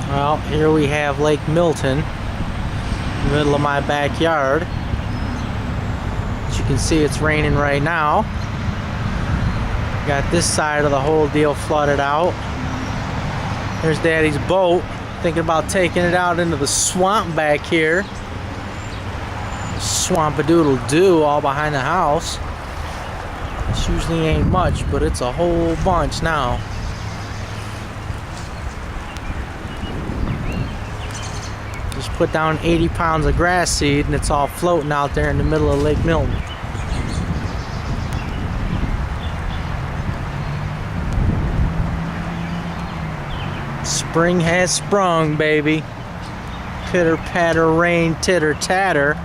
Well, here we have Lake Milton, in the middle of my backyard. As you can see, it's raining right now. Got this side of the whole deal flooded out. There's Daddy's boat, thinking about taking it out into the swamp back here. Swamp-a-doodle-doo all behind the house. This usually ain't much, but it's a whole bunch now. Just put down 80 pounds of grass seed and it's all floating out there in the middle of Lake Milton. Spring has sprung, baby. Pitter patter rain, titter tatter.